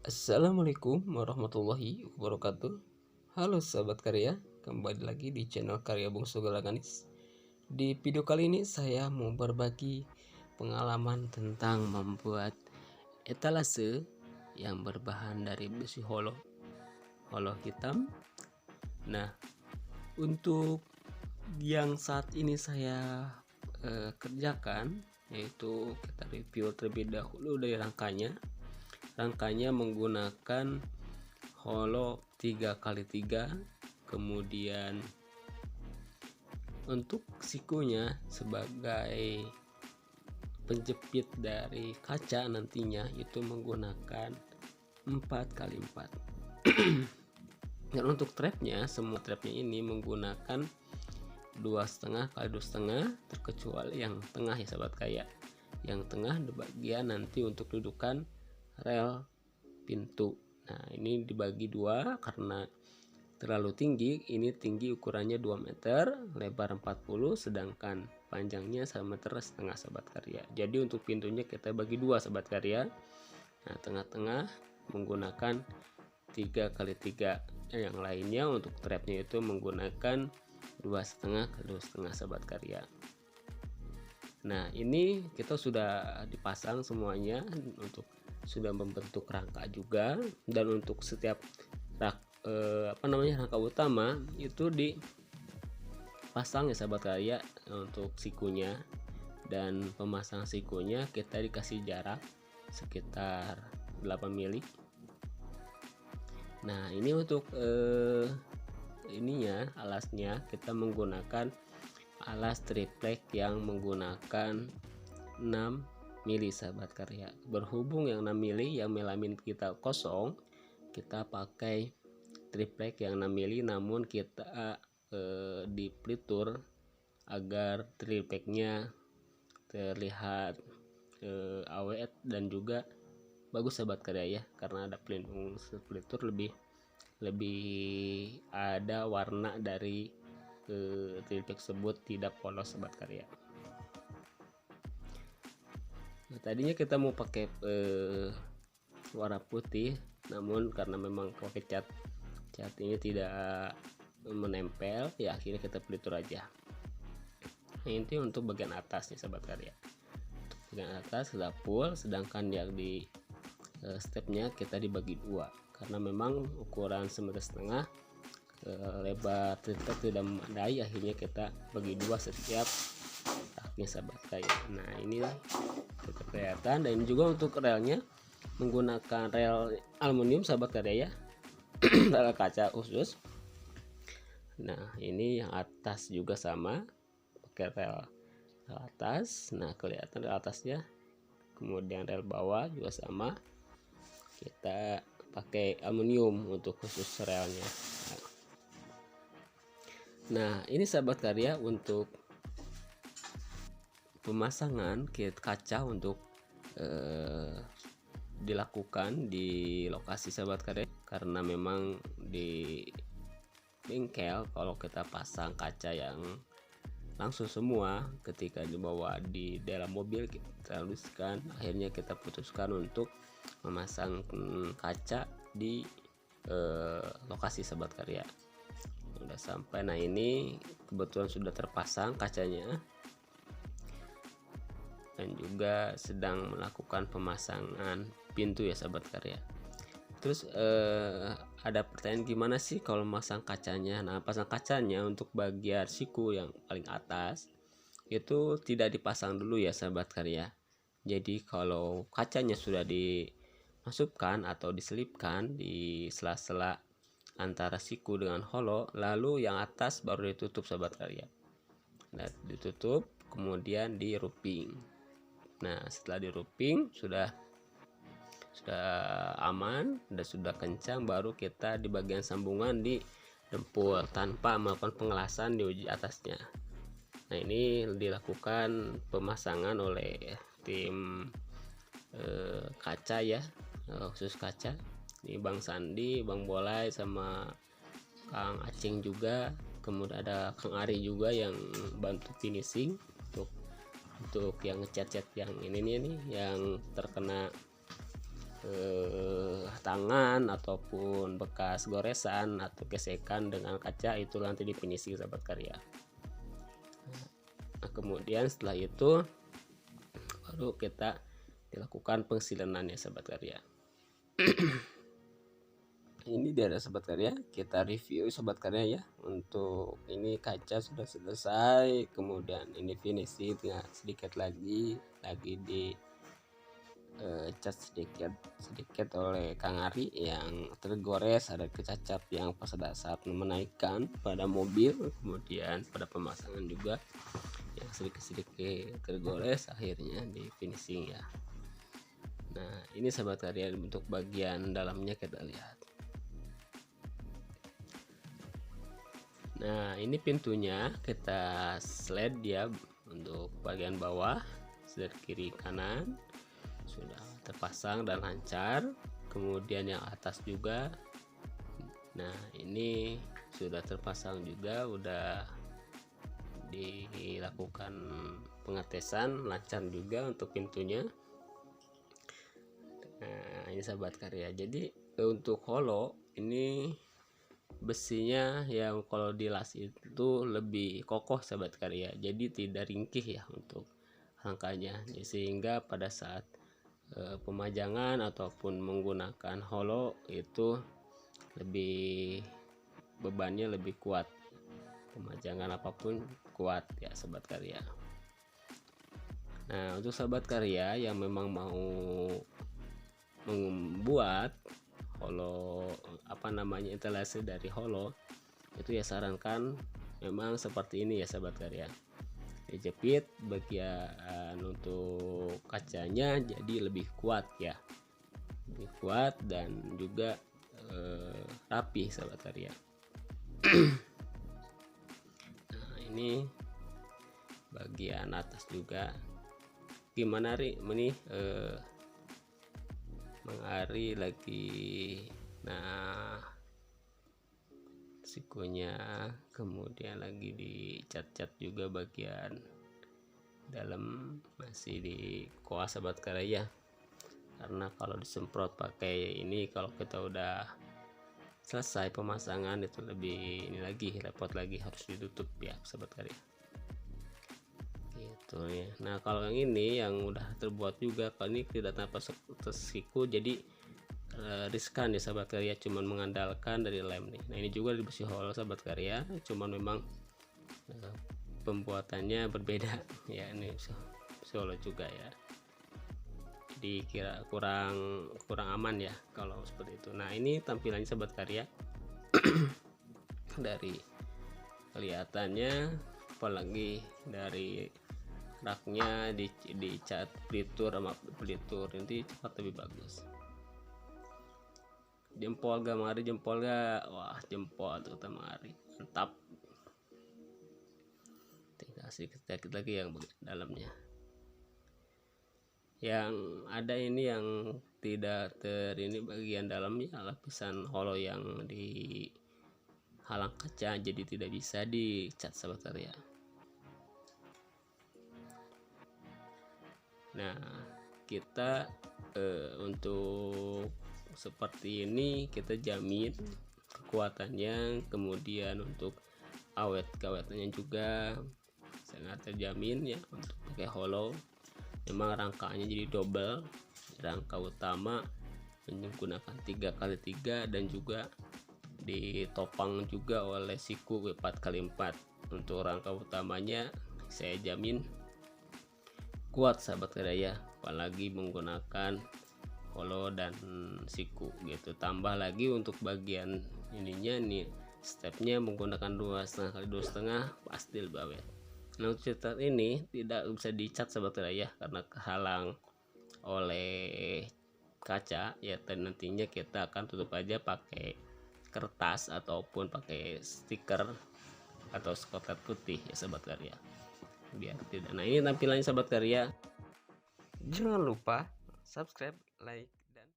Assalamualaikum warahmatullahi wabarakatuh. Halo sahabat karya, kembali lagi di channel Karya Bungsu Galaganis. Di video kali ini saya mau berbagi pengalaman tentang membuat etalase yang berbahan dari besi holo hitam. Nah, untuk yang saat ini saya kerjakan, yaitu kita review terlebih dahulu dari rangkanya. Rangkanya menggunakan holo 3x3, kemudian untuk sikunya sebagai penjepit dari kaca nantinya itu menggunakan 4x4. Dan untuk trapnya, semua trapnya ini menggunakan 2,5x2,5, terkecuali yang tengah ya sahabat kaya. Yang tengah di bagian nanti untuk dudukan rel pintu. Nah, ini dibagi dua karena terlalu tinggi. Ini tinggi ukurannya 2 meter, lebar 40, sedangkan panjangnya 1,5 meter sahabat karya. Jadi untuk pintunya kita bagi dua sahabat karya. Nah, tengah-tengah menggunakan 3x3. Yang lainnya untuk trapnya itu menggunakan 2,5x2,5 sahabat karya. Nah, ini kita sudah dipasang semuanya, untuk sudah membentuk rangka juga, dan untuk setiap rangka utama itu dipasang ya sahabat karya. Untuk sikunya dan pemasang sikunya kita dikasih jarak sekitar 8 mili. Nah, ini untuk ininya, alasnya kita menggunakan alas triplek yang menggunakan 6 mili sahabat karya. Berhubung yang 6 mili yang melamin kita kosong, kita pakai triplek yang 6 mili, namun kita dipelitur agar tripleknya terlihat awet dan juga bagus sahabat karya ya, karena ada pelindung pelitur, lebih ada warna dari triplek tersebut, tidak polos sahabat karya. Nah, tadinya kita mau pakai warna putih, namun karena memang pakai cat ini tidak menempel, ya akhirnya kita pelitur aja. Nah, ini untuk bagian atasnya sahabat karya. Untuk bagian atas sudah full, sedangkan yang di stepnya kita dibagi dua karena memang ukuran 1,5 meter, lebar triplek tidak memadai, akhirnya kita bagi dua setiap raknya sahabat karya. Nah, inilah kita kelihatan. Dan juga untuk relnya menggunakan rel aluminium sahabat karya ya, rel kaca khusus. Nah, ini yang atas juga sama, pakai rel atas. Nah, kelihatan rel atasnya, kemudian rel bawah juga sama, kita pakai aluminium untuk khusus relnya. Nah, ini sahabat karya untuk pemasangan kit kaca untuk dilakukan di lokasi sahabat karya, karena memang di bengkel kalau kita pasang kaca yang langsung semua, ketika dibawa di dalam mobil kita haluskan, akhirnya kita putuskan untuk memasang kaca di lokasi sahabat karya. Udah sampai. Nah, ini kebetulan sudah terpasang kacanya dan juga sedang melakukan pemasangan pintu ya sahabat karya. Terus ada pertanyaan, gimana sih kalau masang kacanya? Nah, pasang kacanya untuk bagian siku yang paling atas itu tidak dipasang dulu ya sahabat karya. Jadi kalau kacanya sudah dimasukkan atau diselipkan di sela-sela antara siku dengan holo, lalu yang atas baru ditutup sahabat karya. Nah, ditutup kemudian di roofing. Nah, setelah di roofing sudah aman dan sudah kencang, baru kita di bagian sambungan di dempul tanpa melakukan pengelasan di atasnya. Nah, ini dilakukan pemasangan oleh tim kaca ya, khusus kaca. Ini Bang Sandi, Bang Bolai, sama Kang Aceng juga, kemudian ada Kang Ari juga yang bantu finishing untuk yang ngecat-cat yang ini nih yang terkena tangan ataupun bekas goresan atau gesekan dengan kaca, itu nanti di finishing sahabat karya. Nah, kemudian setelah itu baru kita dilakukan pengsilenannya sahabat karya. Ini dia sahabat karya, kita review sahabat karya ya. Untuk ini kaca sudah selesai, kemudian ini finishing tinggal sedikit lagi di cat sedikit oleh Kang Ari yang tergores, ada kecacat yang pada saat menaikkan pada mobil, kemudian pada pemasangan juga yang sedikit tergores, akhirnya di finishing ya. Nah ini sahabat karya, untuk bagian dalamnya kita lihat. Nah ini pintunya kita slide ya, untuk bagian bawah slide kiri kanan sudah terpasang dan lancar, kemudian yang atas juga. Nah ini sudah terpasang juga, udah dilakukan pengetesan, lancar juga untuk pintunya. Nah ini sahabat karya, jadi untuk holo ini besinya yang kalau dilas itu lebih kokoh sahabat karya, jadi tidak ringkih ya untuk rangkanya, sehingga pada saat pemajangan ataupun menggunakan holo itu lebih bebannya lebih kuat, pemajangan apapun kuat ya sahabat karya. Nah untuk sahabat karya yang memang mau membuat holo instalasi dari holo, itu ya sarankan memang seperti ini ya sahabat karya, dijepit bagian untuk kacanya jadi lebih kuat ya, lebih kuat dan juga rapi sahabat karya. Nah ini bagian atas juga gimana Ri ini Mengari lagi. Nah sikunya kemudian lagi dicat-cat juga bagian dalam, masih di koas sahabat karya, karena kalau disemprot pakai ini, kalau kita udah selesai pemasangan itu lebih ini lagi repot lagi, harus ditutup ya sahabat karya gitu ya. Nah kalau yang ini yang udah terbuat juga, kalau ini tidak tanpa siku, jadi riskan ya sahabat karya, cuman mengandalkan dari lem nih. Nah ini juga di besi holo sahabat karya, cuman memang pembuatannya berbeda ya, ini besi holo juga ya, jadi kira kurang aman ya kalau seperti itu. Nah ini tampilannya sahabat karya dari kelihatannya, apalagi dari raknya dicat pelitur sama pelitur, nanti cepat lebih bagus. Jempol gak Mari, jempol gak? Wah jempol tuh Mari, mantap. Tinggal sedikit lagi yang dalamnya, yang ada ini yang tidak ini bagian dalamnya lapisan holo yang di halang kaca, jadi tidak bisa dicat sahabat karya. Nah kita untuk seperti ini kita jamin kekuatannya, kemudian untuk awetnya juga sangat terjamin ya untuk pakai holo. Memang rangkanya jadi double, rangka utama menggunakan 3x3 dan juga ditopang juga oleh siku 4x4. Untuk rangka utamanya saya jamin kuat sahabat karya, apalagi menggunakan holo dan siku gitu. Tambah lagi untuk bagian ininya nih, stepnya menggunakan 2,5 kali 2,5 pasti lebih awet. Nah untuk cat ini tidak bisa dicat sahabat karya karena kehalang oleh kaca ya, dan nantinya kita akan tutup aja pakai kertas ataupun pakai stiker atau skotlet putih ya sahabat karya, biar tidak. Nah ini tampilannya sahabat karya, jangan lupa subscribe, like,